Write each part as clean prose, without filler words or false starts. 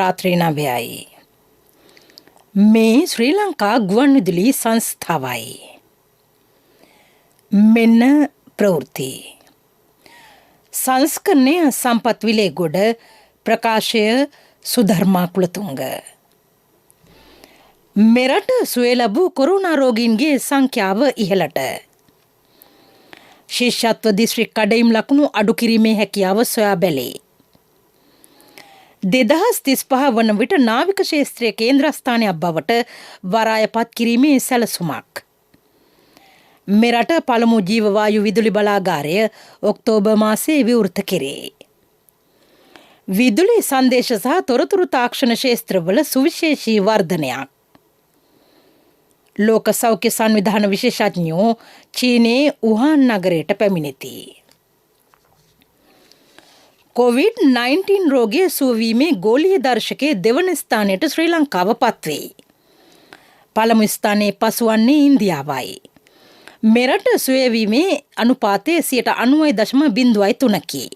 රාත්‍රී 9යි. මේ ශ්‍රී ලංකා ගුවන්විදුලි සංස්ථාවයි. මෙන්න ප්‍රවෘත්ති. සංස්කරණය සම්පත් විලේගොඩ ප්‍රකාශය සුධර්මා කුලතුංග. මෙරට සුවය ලැබූ කොරෝනා රෝගීන්ගේ සංඛ්‍යාව ඉහළට. ශිෂ්‍යත්ව දිස්ත්‍රික් කඩයිම් ලකුණු අඩු කිරීමේ හැකියාව සොයා බැලේ. 2035 වන විට නාවික ශේත්‍රයේ කේන්ද්‍රස්ථානයක් බවට වරායපත් කිරීමේ සැලසුමක්. මෙරට පළමු ජීවවායු විදුලි බලාගාරය ඔක්තෝබර් මාසයේ විවෘත කෙරේ. විදුලි සංදේශ සහ තොරතුරු තාක්ෂණ ශේත්‍රවල සුවිශේෂී වර්ධනයක්. ලෝක සෞඛ්‍ය සංවිධාන විශේෂඥයෝ චීනයේ වුහාන් නගරයට පැමිණෙති. COVID-19 රෝගය සුවවීමේ ගෝලීය දර්ශකයේ දෙවන ස්ථානයට ශ්‍රී ලංකාව පත්වේ. පළමු ස්ථානයේ පසුවන්නේ ඉන්දියාවයි. මෙරට සුවයවීමේ අනුපාතය 90.03කි.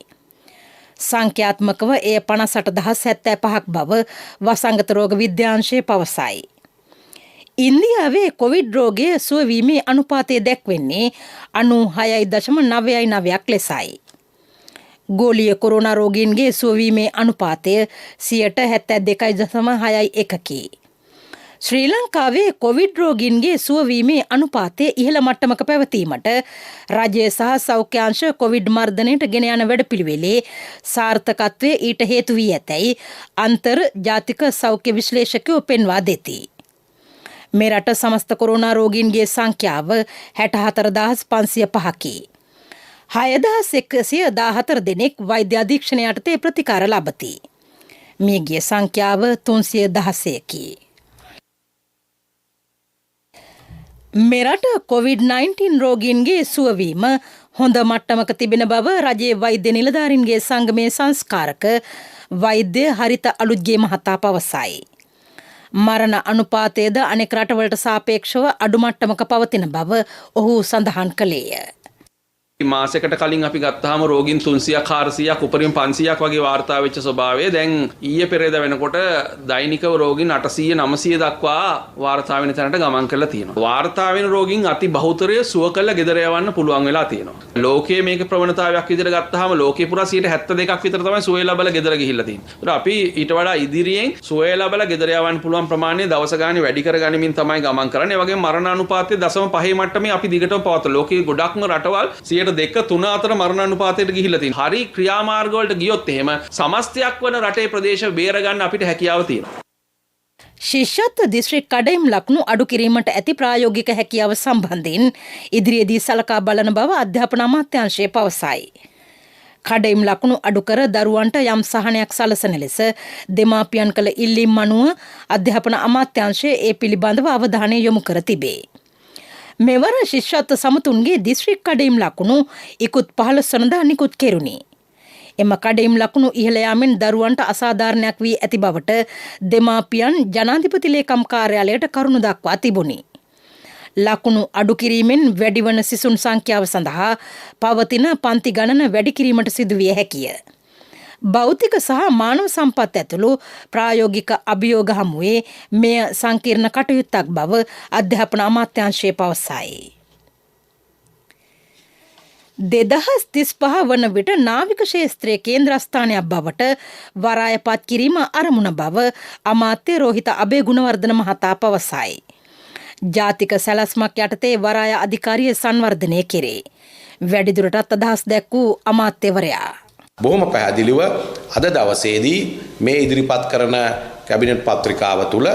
සංඛ්‍යාත්මකව එය 58,075ක් බව වසංගත රෝග විද්‍යාංශය පවසයි. ඉන්දියාවේ කොවිඩ් රෝගය සුවවීමේ අනුපාතය දැක්වෙන්නේ 96.99ක් ලෙසයි. ගෝලීය කොරෝනා රෝගීන්ගේ සුවවීමේ අනුපාතය 72.61කි. ශ්‍රී ලංකාවේ කොවිඩ් රෝගීන්ගේ සුවවීමේ අනුපාතය ඉහළ මට්ටමක පැවතීමට රජය සහ සෞඛ්‍යාංශ කොවිඩ් මර්ධනයට ගෙන යන වැඩපිළිවෙලේ සාර්ථකත්වය ඊට හේතු වී ඇතැයි අන්තර් ජාතික සෞඛ්‍ය විශ්ලේෂකයෝ පෙන්වා දෙති. මෙරට සමස්ත කොරෝනා රෝගීන්ගේ සංඛ්‍යාව 64,505කි. 6,114 දෙනෙක් වෛද්‍ය අධීක්ෂණය යටතේ ප්‍රතිකාර ලබති. මියගිය සංඛ්‍යාව 316කි. මෙරට COVID-19 රෝගීන්ගේ සුවවීම හොඳ මට්ටමක තිබෙන බව රජයේ වෛද්‍ය නිලධාරීන්ගේ සංගමේ සංස්කාරක වෛද්‍ය හරිත අලුත්ගේ මහතා පවසයි. මරණ අනුපාතයද අනෙක් රටවලට සාපේක්ෂව අඩු මට්ටමක පවතින බව ඔහු සඳහන් කළේය. මාසයකට කලින් අපි ගත්තාම රෝගීන් 300ක් 400ක් උපරිම 500ක් වගේ වාර්තා වෙච්ච ස්වභාවය දැන් ඊයේ පෙරේද වෙනකොට දෛනිකව රෝගීන් 800 900 දක්වා වාර්තා වෙන තැනට ගමන් කරලා තියෙනවා. වාර්තා වෙන රෝගීන් අති බහුතරය සුව කළ ගෙදර යවන්න පුළුවන් වෙලා තියෙනවා. ලෝකයේ මේක ප්‍රවණතාවයක් විදිහට ගත්තාම ලෝකේ පුරා 72ක් විතර තමයි සුවය ලැබලා ගෙදර ගිහිල්ලා තියෙන්නේ. ඒත් අපි ඊට වඩා ඉදිරියෙන් සුවය ලැබලා ගෙදර යවන්න පුළුවන් ප්‍රමාණය දවස ගානේ වැඩි කරගනිමින් තමයි ගමන් කරන්නේ. ඒ වගේම මරණ අනුපාතය 0.5 මට්ටමේ අපි දිගටම පවත්වලා ලෝකයේ ගොඩක්ම රටවල් 2-3 අතර මරණ අනුපාතයට ගිහිල්ලා තියෙනවා. හරි ක්‍රියාමාර්ග වලට ගියොත් එහෙම සමස්තයක් වන රටේ ප්‍රදේශ බේර ගන්න අපිට හැකියාව තියෙනවා. ශිෂ්‍යත්ව දිස්ත්‍රික් කඩයිම් ලකුණු අඩු කිරීමට ඇති ප්‍රායෝගික හැකියාව සම්බන්ධයෙන් ඉදිරියේදී සලකා බලන බව අධ්‍යාපන අමාත්‍යාංශය පවසයි. කඩයිම් ලකුණු අඩු කර දරුවන්ට යම් සහනයක් සලසන ලෙස දෙමාපියන් කළ ඉල්ලීම් අනුව අධ්‍යාපන අමාත්‍යාංශය ඒ පිළිබඳව අවධානය යොමු කර තිබේ. මෙවර ශිෂ්‍යත්ව සමතුන්ගේ දිස්ත්‍රික් කඩයිම් ලකුණු ඉකුත් 15 වනදා නිකුත් කෙරුණි. එම කඩයිම් ලකුණු ඉහළ යාමෙන් දරුවන්ට අසාධාරණයක් වී ඇති බවට දෙමාපියන් ජනාධිපති ලේකම් කාර්යාලයට කරුණු දක්වා තිබුණි. ලකුණු අඩු කිරීමෙන් වැඩිවන සිසුන් සංඛ්‍යාව සඳහා පවතින පන්ති ගණන වැඩි කිරීමට සිදුවිය හැකිය. භෞතික සහ මානව සම්පත් ඇතුළු ප්‍රායෝගික අභියෝග හමුවේ මෙය සංකීර්ණ කටයුත්තක් බව අධ්‍යාපන අමාත්‍යාංශය පවසයි. 2035 වන විට නාවික ශේත්‍රයේ කේන්ද්‍රස්ථානයක් බවට වරායපත් කිරීම අරමුණ බව අමාත්‍ය රෝහිත අබේගුණවර්ධන මහතා පවසයි. ජාතික සැලැස්මක් යටතේ වරාය අධිකාරිය සංවර්ධනය කෙරේ. වැඩිදුරටත් අදහස් දැක් වූ අමාත්‍යවරයා බොහොම පැහැදිලිව අද දවසේදී මේ ඉදිරිපත් කරන කැබිනට් පත්‍රිකාව තුළ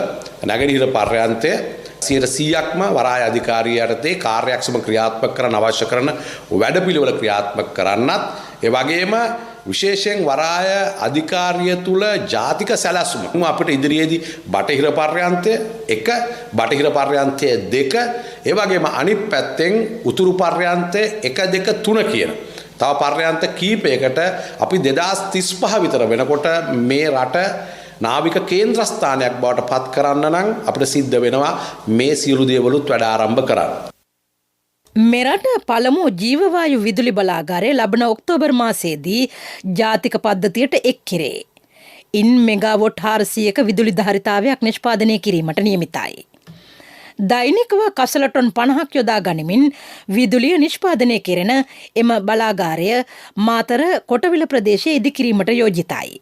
නැගෙනහිර පර්යාන්තය 100%ක්ම වරාය අධිකාරිය යටතේ කාර්යක්ෂම ක්‍රියාත්මක කරන්න අවශ්‍ය කරන වැඩපිළිවෙල ක්‍රියාත්මක කරන්නත් ඒ වගේම විශේෂයෙන් වරාය අධිකාරිය තුළ ජාතික සැලැස්ම අපිට ඉදිරියේදී බටහිර පර්යාන්තය 1 බටහිර පර්යාන්තය 2 ඒ වගේම අනිත් පැත්තෙන් උතුරු පර්යාන්තය 1 2 3 කියන තව පර්යාන්ත කීපයකට අපි 2035 විතර වෙනකොට මේ රට නාවික කේන්ද්‍රස්ථානයක් බවට පත් කරන්න නම් අපිට සිද්ධ වෙනවා මේ සියලු දේවලුත් වැඩ ආරම්භ කරන්න. මෙරට පළමු ජීවවායු විදුලි බලාගාරය ලබන ඔක්තෝබර් මාසයේදී ජාතික පද්ධතියට එක් කෙරේ. ඉන් මෙගාවොට් 400ක විදුලි ධාරිතාවයක් නිෂ්පාදනය කිරීමට නියමිතයි. දෛනිකව කසල ටොන් 50ක් යොදා ගනිමින් විදුලිය නිෂ්පාදනය කෙරෙන එම බලාගාරය මාතර කොටවිල ප්‍රදේශයේ ඉදිකිරීමට යෝජිතයි.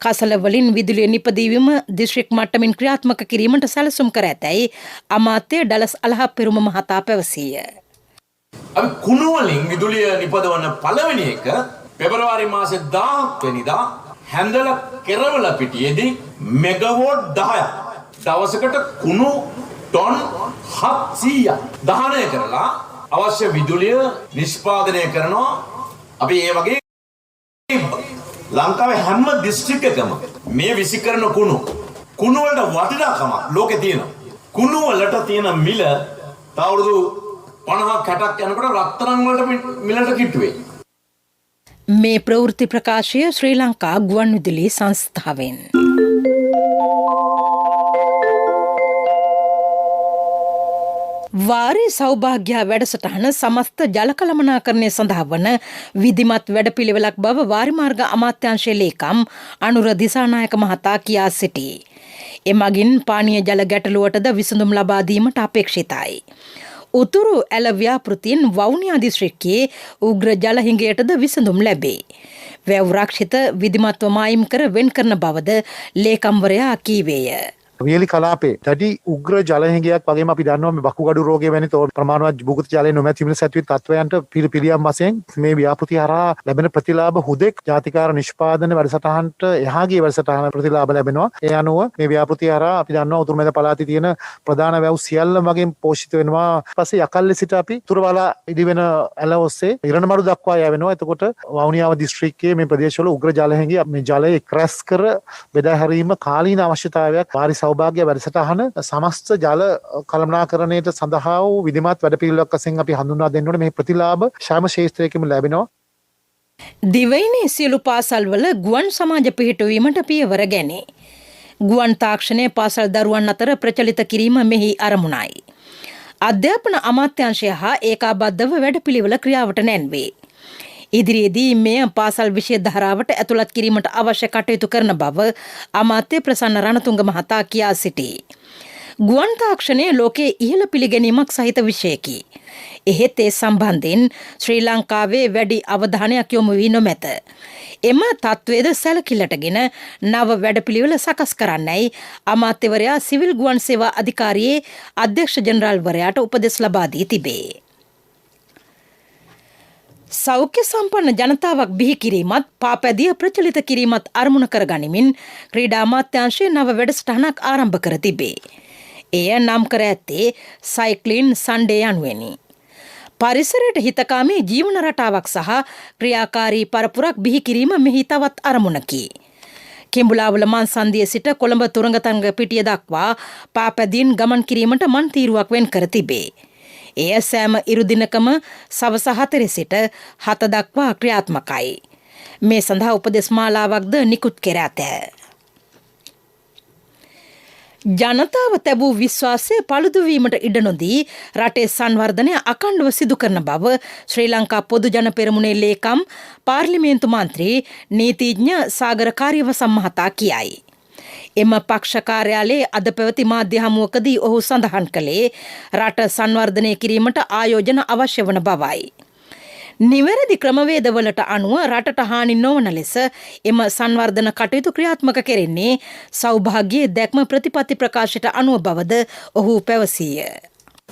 කසල වලින් විදුලිය නිපදවීම දිස්ත්‍රික් මට්ටමින් ක්‍රියාත්මක කිරීමට සැලසුම් කර ඇතැයි අමාත්‍ය ඩලස් අලහප්පෙරුම මහතා පැවසීය. අපි කුණු වලින් විදුලිය නිපදවන පළවෙනි එක පෙබරවාරි මාසේ 10 වෙනිදා හැන්දල කෙරවල පිටියේදී මෙගාවොට් 10ක් දවසකට කුණු ටොන් 700 දහනය කරලා අවශ්‍ය විදුලිය නිෂ්පාදනය කරනවා. අපි ඒ වගේ ලංකාවේ හැම දිස්ත්‍රික් එකම මේ විසි කරන කුණු වලට වටිනාකමක් ලෝකේ තියෙනවා. කුණු වලට තියෙන මිල තවරුදු 50ක් 60ක් යනකොට රත්තරන් වලට මිලට කිට්ටු වෙයි. මේ ප්‍රවෘත්ති ප්‍රකාශය ශ්‍රී ලංකා ගුවන්විදුලි සංස්ථාවෙන්. වාරි සෞභාග්‍ය වැඩසටහන සමස්ත ජල කළමනාකරණය සඳහා වන විධිමත් වැඩපිළිවෙලක් බව වාරිමාර්ග අමාත්‍යාංශයේ ලේකම් අනුර දිසානායක මහතා කියා සිටී. එමගින් පානීය ජල ගැටලුවටද විසඳුම් ලබා දීමට අපේක්ෂිතයි. උතුරු ඇල ව්‍යාපෘතියෙන් වවුනියා දිස්ත්‍රික්කයේ උග්‍ර ජල හිඟයටද විසඳුම් ලැබේ. වැව් රක්ෂිත විධිමත්ව මායිම් කර වෙන් කරන බවද ලේකම්වරයා කීවේය. වියලි කලාපේ දැඩි උග්‍ර ජල හිඟයක් වගේම අපි දන්නවා මේ වකුගඩු රෝගය වැනි ප්‍රමාණවත් භූගත ජලයේ නොමැති වෙන සැතුවිත තත්වයන්ට පිළියම් වශයෙන් මේ ව්‍යාපෘතිය හරහා ලැබෙන ප්‍රතිලාභ හුදෙක් ජාතිකාර නිෂ්පාදන වැඩසටහනට එහාගේ වැඩසටහන ප්‍රතිලාභ ලැබෙනවා. ඒ අනුව මේ ව්‍යාපෘතිය හරහා අපි දන්නවා උතුරු මැද පළාතේ තියෙන ප්‍රධාන වැව් සියල්ල වගේම පෝෂිත වෙනවා. ඊපස්සේ යකල්ලේ සිට අපි උතුරුබලා ඉදිවෙන ඇල ඔස්සේ ඉරණමඩු දක්වා යවෙනවා. එතකොට වවුනියාව දිස්ත්‍රික්කයේ මේ ප්‍රදේශවල උග්‍ර ජල හිඟය මේ ජලය ක්‍රැස් කර බෙදා හැරීම කාලීන අවශ්‍යතාවයක් වාරි සෞභාග්‍ය වැඩසටහන සමස්ත ජල කළමනාකරණයට සඳහා වූ විධිමත් වැඩපිළිවෙලක් වශයෙන් අපි හඳුන්වා දෙන්න ඕනේ. මේ ප්‍රතිලාභ ශාම ශේෂ්ත්‍රයකම ලැබෙනවා. දිවයිනේ සියලු පාසල්වල ගුවන් සමාජ පිහිටුවීමට පියවර ගැනේ. ගුවන් තාක්ෂණය පාසල් දරුවන් අතර ප්‍රචලිත කිරීම මෙහි අරමුණයි. අධ්‍යාපන අමාත්‍යාංශය හා ඒකාබද්ධව වැඩපිළිවෙල ක්‍රියාවට නැන්වේ. ඉදිරියේදී මෙය පාසල් විෂය ධාරාවට ඇතුළත් කිරීමට අවශ්‍ය කටයුතු කරන බව අමාත්‍ය ප්‍රසන්න රණතුංග මහතා කියා සිටී. ගුවන් තාක්ෂණය ලෝකයේ ඉහළ පිළිගැනීමක් සහිත විෂයකි. එහෙත් ඒ සම්බන්ධයෙන් ශ්‍රී ලංකාවේ වැඩි අවධානයක් යොමු වී නොමැත. එම තත්ත්වයේද සැලකිල්ලටගෙන නව වැඩපිළිවෙල සකස් කරන්නයි අමාත්‍යවරයා සිවිල් ගුවන් සේවා අධිකාරියේ අධ්‍යක්ෂ ජෙනරාල්වරයාට උපදෙස් ලබා දී තිබේ. සෞඛ්‍ය සම්පන්න ජනතාවක් බිහි කිරීමත් පාපැදිය ප්‍රචලිත කිරීමත් අරමුණ කර ගනිමින් ක්‍රීඩා අමාත්‍යාංශයේ නව වැඩසටහනක් ආරම්භ කර තිබේ. එය නම් කර ඇත්තේ සයික්ලින් සන්ඩේ යනුවෙනි. පරිසරයට හිතකාමී ජීවන රටාවක් සහ ක්‍රියාකාරී පරපුරක් බිහි කිරීම මෙහි තවත් අරමුණකි. කිඹුලාවල මන්සන්දිය සිට කොළඹ තුරංගතංග පිටිය දක්වා පාපැදියෙන් ගමන් කිරීමට මන් තීරුවක් වෙන් කර තිබේ. එය සෑම ඉරුදිනකම සවස 4 සිට 7 දක්වා ක්‍රියාත්මකයි. මේ සඳහා උපදෙස් මාලාවක්ද නිකුත් කර ඇත. ජනතාව තැබූ විශ්වාසය පළුදු වීමට ඉඩ නොදී රටේ සංවර්ධනය අඛණ්ඩව සිදු කරන බව ශ්‍රී ලංකා පොදු ජන පෙරමුණේ ලේකම් පාර්ලිමේන්තු මන්ත්‍රී නීතිඥ සාගර කාර්යවසම් මහතා කියයි. එම පක්ෂ කාර්යාලයේ අද පැවති මාධ්‍ය හමුවකදී ඔහු සඳහන් කළේ රට සංවර්ධනය කිරීමට ආයෝජන අවශ්‍ය වන බවයි. නිවැරදි ක්‍රමවේදවලට අනුව රටට හානි නොවන ලෙස එම සංවර්ධන කටයුතු ක්‍රියාත්මක කෙරෙන්නේ සෞභාග්‍යයේ දැක්ම ප්‍රතිපත්ති ප්‍රකාශයට අනුව බවද ඔහු පැවසීය.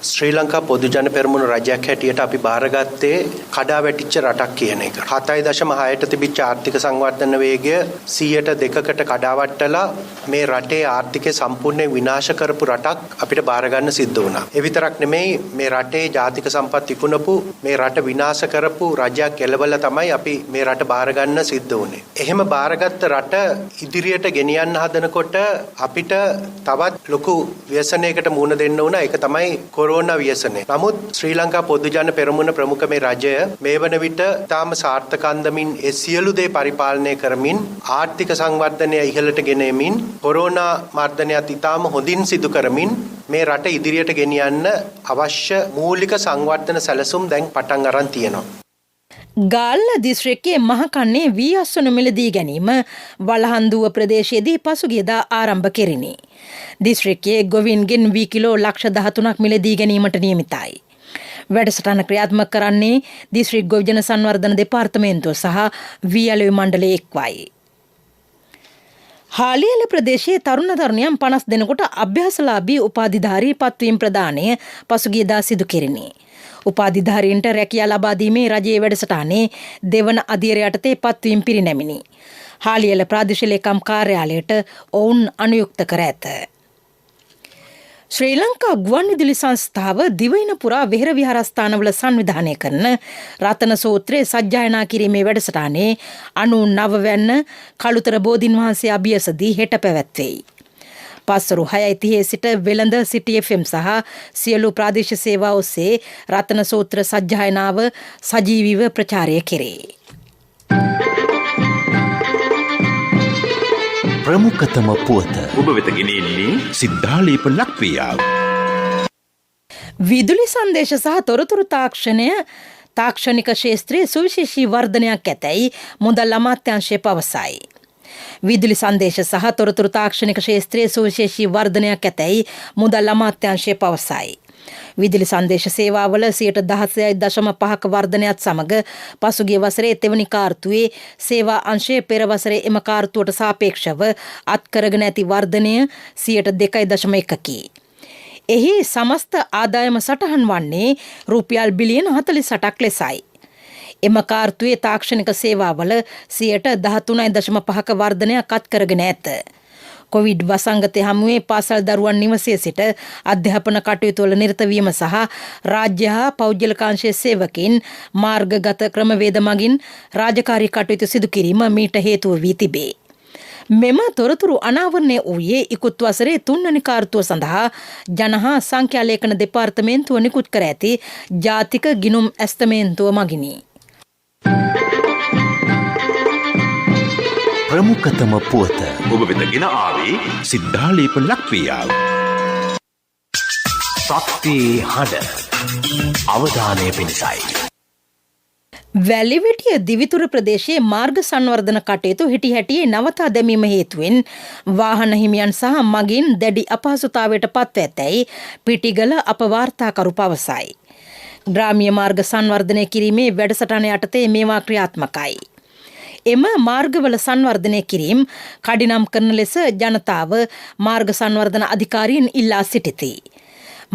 ශ්‍රී ලංකා පොදු ජන පෙරමුණ රජයක් හැටියට අපි බාරගත්තේ කඩා වැටිච්ච රටක් කියන එක. 7.6ට තිබිච්ච ආර්ථික සංවර්ධන වේගය 100%කට කඩාවැටලා මේ රටේ ආර්ථිකය සම්පූර්ණයෙන් විනාශ කරපු රටක් අපිට බාර ගන්න සිද්ධ වුණා. ඒ විතරක් නෙමෙයි මේ රටේ ජාතික සම්පත් ඉක්ුණපු මේ රට විනාශ කරපු රජයක් එළවලා තමයි අපි මේ රට බාර ගන්න සිද්ධ වුණේ. එහෙම බාරගත්ත රට ඉදිරියට ගෙනියන්න හදනකොට අපිට තවත් ලොකු ව්‍යසනයකට මුහුණ දෙන්න වුණා. ඒක තමයි කොරෝනා ව්‍යසනය. නමුත් ශ්‍රී ලංකා පොදු ජන පෙරමුණ ප්‍රමුඛ මේ රජය මේ වන විට තාම සාර්ථක අන්දමින් ඒ සියලු දේ පරිපාලනය කරමින් ආර්ථික සංවර්ධනය ඉහළට ගෙනෙමින් කොරෝනා මර්ධනයත් ඉතාම හොඳින් සිදු කරමින් මේ රට ඉදිරියට ගෙනියන්න අවශ්‍ය මූලික සංවර්ධන සැලසුම් දැන් පටන් අරන් තියෙනවා. ගාල්ල දිස්ත්‍රික්කයේ මහකන්නේ වී අස්වනු මිලදී ගැනීම වලහන්දුව ප්‍රදේශයේදී පසුගියදා ආරම්භ කෙරිණි. දිස්ත්‍රික්කයේ ගොවින්ගෙන් වී කිලෝ ලක්ෂ 13ක් මිලදී ගැනීමට නියමිතයි. වැඩසටහන ක්‍රියාත්මක කරන්නේ දිස්ත්‍රික් ගොවිජන සංවර්ධන දෙපාර්තමේන්තුව සහ වී අලෙවි මණ්ඩලයේ එක්වයි. හාලියල ප්‍රදේශයේ තරුණ තරුණියන් 50 දෙනෙකුට අභ්‍යාසලාභී උපාධිධාරී පත්වීම් ප්‍රදානය පසුගියදා සිදු කෙරිණි. උපාධිධාරීන්ට රැකියා ලබා දීමේ රජයේ වැඩසටහනේ දෙවන අධීර යටතේ පත්වීම් පිරිනැමිණි. හාලියල ප්‍රාදේශීය ලේකම් කාර්යාලයට ඔවුන් අනුයුක්ත කර ඇත. ශ්‍රී ලංකා ගුවන්විදුලි සංස්ථාව දිවයින පුරා වෙහෙර විහාරස්ථානවල සංවිධානය කරන රතන සූත්‍රයේ සජ්ජායනා කිරීමේ වැඩසටහනේ 99 වැන්න කළුතර බෝධීන් වහන්සේ අභියසදී හෙට පැවැත්වෙයි. පස්වරු 6:30 සිට වෙළඳ සිටි FM සහ සියලු ප්‍රාදේශීය සේවා ඔස්සේ රතන සූත්‍ර සජ්ජායනාව සජීවීව ප්‍රචාරය කෙරේ. ප්‍රමුඛතම පුවත ඔබ වෙත ගෙනෙන්නේ සිද්ධාලේප ලක්වියාව. විදුලි සංදේශ සහ තොරතුරු තාක්ෂණික ක්ෂේත්‍රයේ සුවිශේෂී වර්ධනයක් ඇතැයි මුදල් අමාත්‍යාංශය පවසයි. විදුලි සංදේශ සහ තොරතුරු තාක්ෂණික ක්ෂේත්‍රයේ සුවිශේෂී වර්ධනයක් ඇතැයි මුදල් අමාත්‍යාංශය පවසයි. විදුලි සංදේශ සේවාවල 16.5ක වර්ධනයත් සමග පසුගිය වසරේ තෙවැනි කාර්තුවේ සේවා අංශයේ පෙර වසරේ එම කාර්තුවට සාපේක්ෂව අත්කරගෙන ඇති වර්ධනය 2.1කි. එහි සමස්ත ආදායම සටහන් වන්නේ රුපියල් බිලියන 48ක් ලෙසයි. එම කාර්තුවේ තාක්ෂණික සේවාවල 13.5ක වර්ධනයක් අත්කරගෙන ඇත. කොවිඩ් වසංගතය හමුවේ පාසල් දරුවන් නිවසේ සිට අධ්‍යාපන කටයුතුවල නිරත වීම සහ රාජ්‍ය හා පෞද්ගලිකාංශයේ සේවකයින් මාර්ගගත ක්‍රමවේද මගින් රාජකාරී කටයුතු සිදු කිරීම මීට හේතුව වී තිබේ. මෙම තොරතුරු අනාවරණය වූයේ ඉකුත් වසරේ 3 වෙනි කාර්තුව සඳහා ජන හා සංඛ්‍යා ලේඛන දෙපාර්තමේන්තුව නිකුත් කර ඇති ජාතික ගිණුම් ඇස්තමේන්තුව මගිනි. ප්‍රමුඛතම පුවත ඔබ වෙත ගෙන ආවේ සිද්ධාලේප ලක්වියාව. සත්‍යයේ හඬ අවධානය පිණිසයි. වැලිවිටිය දිවිතුර ප්‍රදේශයේ මාර්ග සංවර්ධන කටයුතු හිටි හැටියේ නවතා දැමීම හේතුවෙන් වාහන හිමියන් සහ මගින් දැඩි අපහසුතාවයට පත්ව ඇතැයි පිටිගල අපවාර්තාකරු පවසයි. ග්‍රාමීය මාර්ග සංවර්ධනය කිරීමේ වැඩසටහන යටතේ මේවා ක්‍රියාත්මකයි. එම මාර්ගවල සංවර්ධනය කිරීම කඩිනම් කරන ලෙස ජනතාව මාර්ග සංවර්ධන අධිකාරීන් ඉල්ලා සිටිති.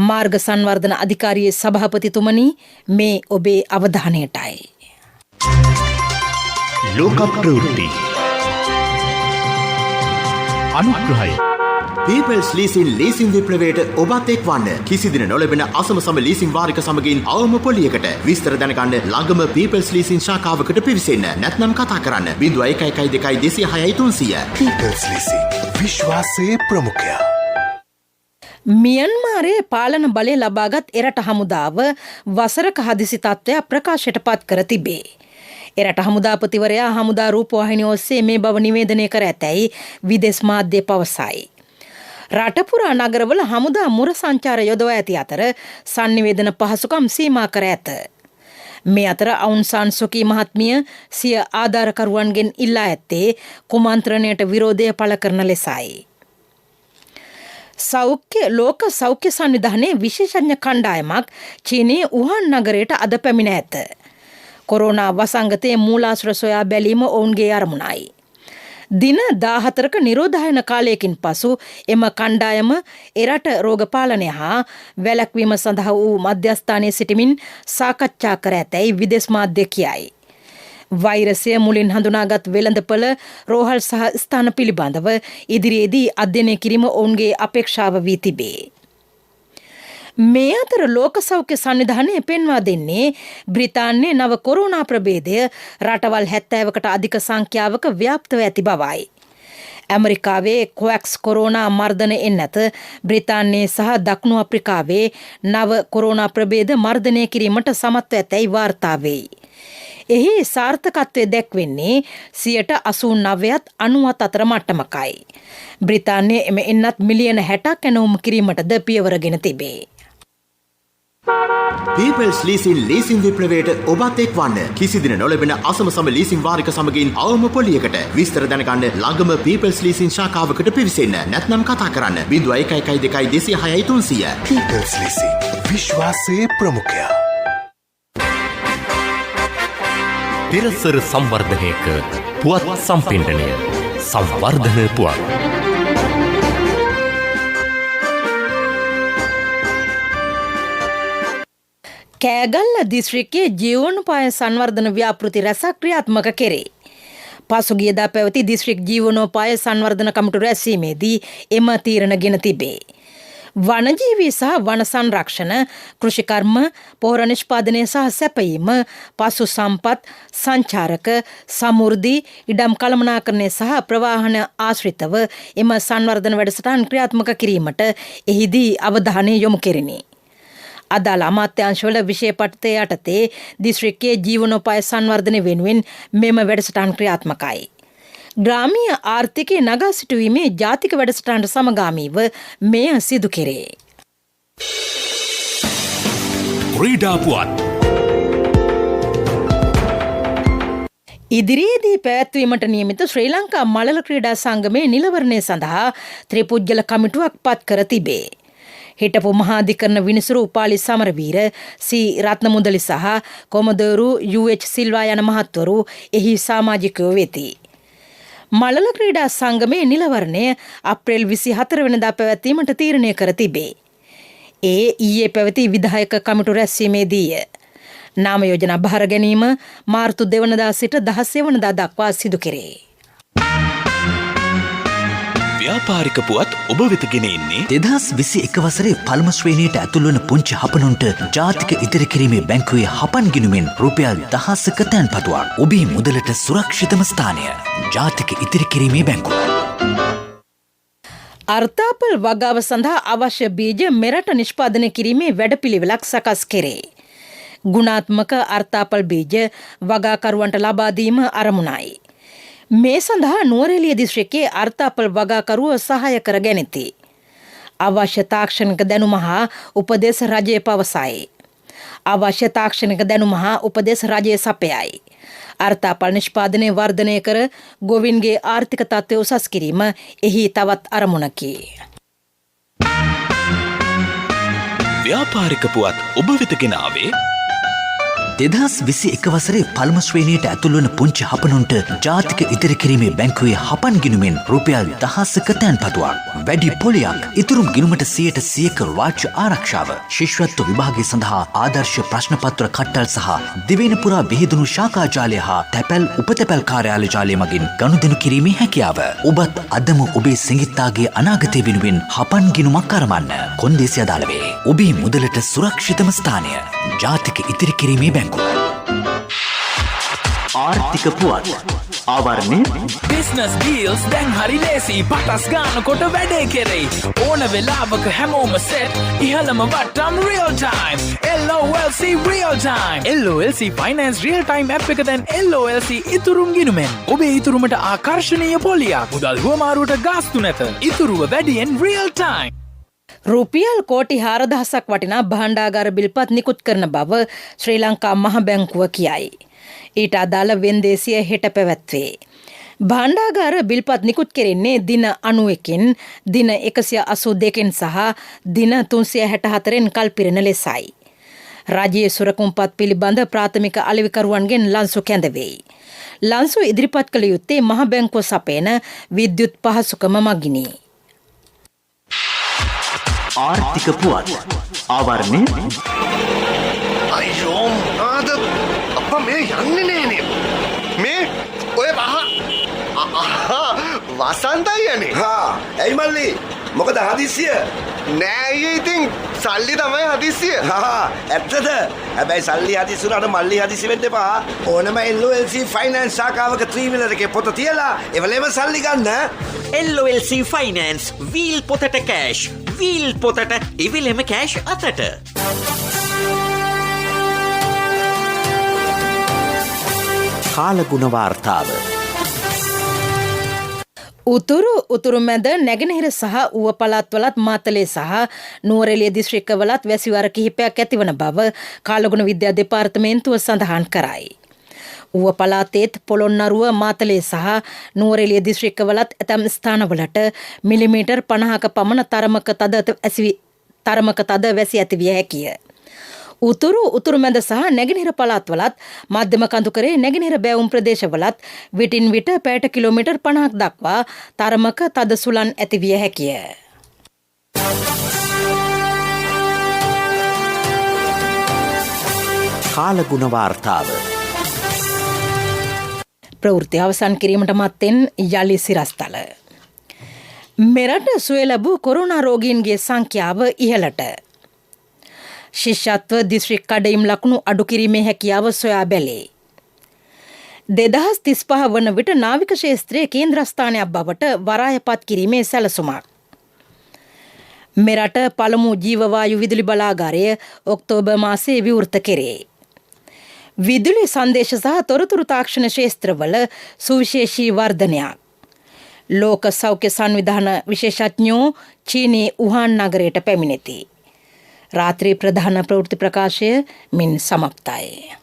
මාර්ග සංවර්ධන අධිකාරියේ සභාපතිතුමනි මේ ඔබේ අවධානයටයි. ලෝක ප්‍රවෘත්ති අනුග්‍රහය පීපල්ස් ලීසින් ලීසින් විප්ලවයට ඔබත් එක්වන්න. කිසිදින නොලැබෙන අසම සම ලීසින් වාරික සමගින් අවම පොලියකට විස්තර දැනගන්න ළඟම පීපල්ස් ලීසින් ශාඛාවකට පිවිසෙන්න. නැත්නම් කතා කරන්න 0112 206 300. People's leasing විශ්වාසයේ ප්‍රමුඛයා. මියන්මාරයේ පාලන බලය ලබාගත් එරට හමුදාව වසරක හදිසි තත්ත්වයක් ප්‍රකාශයට පත් කර තිබේ. එරට හමුදාපතිවරයා හමුදා රූපවාහිනිය ඔස්සේ මේ බව නිවේදනය කර ඇතැයි විදේශ මාධ්‍ය පවසයි. රටපුරා නගරවල හමුදා මුර සංචාර යොදවා ඇති අතර සංනිවේදන පහසුකම් සීමා කර ඇත. මේ අතර අවුන් සාන් සුකී මහත්මිය සිය ආධාරකරුවන්ගෙන් ඉල්ලා ඇත්තේ කුමන්ත්‍රණයට විරෝධය පළ කරන ලෙසයි. ලෝක සෞඛ්‍ය සංවිධානයේ විශේෂඥ කණ්ඩායමක් චීනයේ උහාන් නගරයට අද පැමිණ ඇත. කොරෝනා වසංගතයේ මූලාශ්‍ර සොයා බැලීම ඔවුන්ගේ අරමුණයි. දින 14ක නිරෝධායන කාලයකින් පසු එම කණ්ඩායම එරට රෝග පාලනය හා වැළැක්වීම සඳහා වූ මධ්‍යස්ථානයේ සිටමින් සාකච්ඡා කර ඇතැයි විදේශ මාධ්‍ය කියයි. වෛරසය මුලින් හඳුනාගත් වෙළඳපළ රෝහල් සහ ස්ථාන පිළිබඳව ඉදිරියේදී අධ්‍යයනය කිරීම ඔවුන්ගේ අපේක්ෂාව වී තිබේ. මේ අතර ලෝක සෞඛ්‍ය සංවිධානය පෙන්වා දෙන්නේ බ්‍රිතාන්‍යයේ නව කොරෝනා ප්‍රභේදය රටවල් 70කට අධික සංඛ්‍යාවක ව්‍යාප්තව ඇති බවයි. ඇමරිකාවේ කොවැක්ස් කොරෝනා මර්ධන එන්නත බ්‍රිතාන්‍යයේ සහ දකුණු අප්‍රිකාවේ නව කොරෝනා ප්‍රභේද මර්ධනය කිරීමට සමත්ව ඇතැයි වාර්තා වෙයි. එහි සාර්ථකත්වය දැක්වෙන්නේ 89%ත් 90ත් අතර මට්ටමකයි. බ්‍රිතාන්‍යය එම එන්නත් මිලියන 60ක් ඇනවුම් කිරීමටද පියවරගෙන තිබේ. People's Leasing ලීසින් විප්ලවයට ඔබත් එක්වන්න. කිසිදින නොලැබෙන අසමසම ලීසින් වාරික සමගින් අවම පොලියකට. විස්තර දැනගන්න ළඟම People's Leasing ශාඛාවකට පිවිසෙන්න. නැත්නම් කතා කරන්න 0112 206 300. People's Leasing විශ්වාසයේ ප්‍රමුඛයා. පිරසර සංවර්ධනයක පුවත් සම්පින්ඩනය සංවර්ධන පුවත්. කෑගල්ල දිස්ත්‍රික්කයේ ජීවනෝපාය සංවර්ධන ව්‍යාපෘති රැසක් ක්‍රියාත්මක කෙරේ. පසුගියදා පැවති දිස්ත්‍රික් ජීවනෝපාය සංවර්ධන කමිටු රැස්වීමේදී එම තීරණ ගෙන තිබේ. වනජීවී සහ වන සංරක්ෂණ, කෘෂිකර්ම, පොහොර නිෂ්පාදනය සහ සැපයීම, පසු සම්පත්, සංචාරක, සමෘද්ධි, ඉඩම් කළමනාකරණය සහ ප්‍රවාහන ආශ්‍රිතව එම සංවර්ධන වැඩසටහන් ක්‍රියාත්මක කිරීමට එහිදී අවධානය යොමු කෙරිණි. අදාළ අමාත්‍යාංශවල විෂය පට්ටය යටතේ දිස්ත්‍රික්කයේ ජීවනෝපාය සංවර්ධනය වෙනුවෙන් මෙම වැඩසටහන් ක්‍රියාත්මකයි. ග්‍රාමීය ආර්ථිකය නගා සිටුවීමේ ජාතික වැඩසටහනට සමගාමීව මෙය සිදු කෙරේ. ක්‍රීඩා පුවත්. ඉදිරියේදී පැවැත්වීමට නියමිත ශ්‍රී ලංකා මළල ක්‍රීඩා සංගමේ නිලවරණය සඳහා ත්‍රිපුජ්‍යල කමිටුවක් පත් කර තිබේ. හිටපු මහාධිකරණ විනිසුරු උපාලි සමරවීර, සී රත්නමුදලි සහ කොමදරු UH සිල්වා යන මහත්වරු එහි සමාජිකයෝ වෙති. මළල ක්‍රීඩා සංගමේ නිලවරණය අප්‍රේල් 24 වෙනිදා පැවැත්වීමට තීරණය කර තිබේ. ඒ ඊයේ පැවති විධායක කමිටු රැස්වීමේදීය. නාම යෝජනා බහර ගැනීම මාර්තු 2 වෙනිදා සිට 16 වෙනිදා දක්වා සිදු කෙරේ. ව්‍යාපාරික පුවත් ඔබ වෙත ගෙන එන්නේ 2021 වසරේ පළමු ශ්‍රේණියට ඇතුළු වන පුංචි හපනුන්ට ජාතික ඉදිරි කිරීමේ බැංකුවේ හපන් ගිණුමෙන් රුපියල් 1000ක තැන්පතුවක්. ඔබේ මුදලට සුරක්ෂිතම ස්ථානය ජාතික ඉදිරි කිරීමේ බැංකුව. අර්ථාපල් වගාව සඳහා අවශ්‍ය බීජ මෙරට නිෂ්පාදනය කිරීමේ වැඩපිළිවෙලක් සකස් කෙරේ. ගුණාත්මක අර්ථාපල් බීජ වගාකරුවන්ට ලබා දීම අරමුණයි. මේ සඳහා නුවරඑළිය දිස්ත්‍රික්කයේ අර්ථාපල් වගාකරුව සහාය කර ගැනිති. අවශ්‍ය තාක්ෂණික දැනුම හා උපදෙස් රජය පවසයි. අවශ්‍ය තාක්ෂණික දැනුම හා උපදෙස් රජය සපයයි. අර්ථාපල් නිෂ්පාදනය වර්ධනය කර ගොවින්ගේ ආර්ථික තත්ත්වය උසස් කිරීම එහි තවත් අරමුණකි. ව්‍යාපාරික පුවත් ඔබ වෙත ගෙන ආවේ 2021 වසරේ පළමු ශ්‍රේණියට ඇතුළු වන පුංචි හපනුන්ට ජාතික ඉදිරි කිරීමේ බැංකුවේ හපන් ගිණුමෙන් රුපියල් 1000ක තැන්පතුවක්. වැඩි පොලියක්, ඉතුරුම් ගිණුමට 100% රාජ්‍ය ආරක්ෂාව, ශිෂ්‍යත්ව විභාගය සඳහා ආදර්ශ ප්‍රශ්න පත්‍ර කට්ටල් සහ දිවයින පුරා විහිදුණු ශාඛා ජාලය හා තැපැල් උපතැපැල් කාර්යාල ජාලය මගින් ගනුදෙනු කිරීමේ හැකියාව. ඔබත් අදම ඔබේ සිඟිත්තාගේ අනාගතය වෙනුවෙන් හපන් ගිණුමක් අරමන්න. කොන්දේසි අදාළ වේ. ඔබේ මුදලට සුරක්ෂිතම ස්ථානය ජාතික ඉදිරි කිරීමේ බැංකුව. ආර්ථික පුවත් ආවරණය බිස්නස් ඩීල්ස් දැන් හරි ලේසි. පටස් ගන්නකොට වැඩේ කෙරෙයි. ඕන වෙලාවක හැමෝම සෙට්. ඉහළම වට්ටම් real time. LOLC real time. LOLC finance real time app එක දැන් LOLC ඉතුරුම් ගිණුමෙන්. ඔබේ ඉතුරුමට ආකර්ශනීය පොලියක්. මුදල් හුවමාරුවට ගාස්තු නැත. ඉතුරුව වැඩියෙන් රියල් ටයිම්. රුපියල් කෝටි 4000ක් වටිනා භාණ්ඩාගාර බිල්පත් නිකුත් කරන බව ශ්‍රී ලංකා මහ බැංකුව කියයි. ඊට අදාළ වෙන්දේසිය හෙට පැවැත්වේ. භාණ්ඩාගාර බිල්පත් නිකුත් කෙරෙන්නේ දින 91කින්, දින 182කින් සහ දින 364න් කල්පිරෙන ලෙසයි. රජයේ සුරකුම්පත් පිළිබඳ ප්‍රාථමික අලෙවිකරුවන්ගෙන් ලන්සු කැඳවෙයි. ලන්සු ඉදිරිපත් කළ යුත්තේ මහ බැංකුව සපයන විද්‍යුත් පහසුකම මගිනි. ආර්ථික පුවත් ආවරණය අයියෝ ආද අප්පා මේ යන්නේ නෑනේ මේ ඔය වසන්තයි යන්නේ ඇයි මල්ලි මොකද හදිස්සිය නෑ අයියේ ඉතින් සල්ලි තමයි හදිස්සිය ඇත්තද හැබැයි සල්ලි හදිස්සි වුණාට මල්ලි හදිස්සි වෙන්න එපා ඕනම LOLC ෆයිනෑන්ස් ශාඛාවක 3 wheeler එකේ පොත තියලා එවලේම සල්ලි ගන්න LOLC ෆයිනෑන්ස් වීල් පොතට කෑෂ් වීල් පොතට ඉවිලෙම කෑෂ් අතට. කාලගුණ වාර්තාව උතුරු මැද නැගෙනහිර සහ ඌව පළාත්වලත් මාතලේ සහ නුවරඑළිය දිස්ත්‍රික්කවලත් වැසිවාර කිහිපයක් ඇතිවන බව කාලගුණ විද්‍යා දෙපාර්තමේන්තුව සඳහන් කරයි. ඌව පළාතේත් පොළොන්නරුව මාතලේ සහ නුවරඑළිය දිස්ත්‍රික්කවලත් ඇතැම් ස්ථානවලට මිලිමීටර් 50ක පමණ තරමක තද වැසි ඇතිවිය හැකිය. උතුරු මැද සහ නැගෙනහිර පළාත්වලත් මධ්‍යම කඳුකරේ නැගෙනහිර බැවුම් ප්‍රදේශවලත් විටින් විට පැයට කිලෝමීටර් 50ක් දක්වා තරමක තද සුළං ඇතිවිය හැකිය. කාලගුණ වාර්තාව ප්‍රවෘත්ති අවසන් කිරීමට මත්තෙන් යලි සිරස්තල. මෙරට සුවය ලැබූ කොරෝනා රෝගීන්ගේ සංඛ්‍යාව ඉහළට. ශිෂ්‍යත්ව දිස්ත්‍රික් කඩයිම් ලකුණු අඩු කිරීමේ හැකියාව සොයා බැලේ. 2035 වන විට නාවික ශේත්‍රයේ කේන්ද්‍රස්ථානයක් බවට වරායපත් කිරීමේ සැලසුමක්. මෙරට පළමු ජීවවායු විදුලි බලාගාරය ඔක්තෝබර් මාසයේ විවෘත කෙරේ. විදුලි සංදේශ සහ තොරතුරු තාක්ෂණ ශේත්‍රවල සුවිශේෂී වර්ධනයක්. ලෝක සෞඛ්‍ය සංවිධාන විශේෂඥයෝ චීනයේ උහාන් නගරයට පැමිණෙති. රාත්‍රී ප්‍රධාන ප්‍රවෘත්ති ප්‍රකාශය මින් සමප්තයි.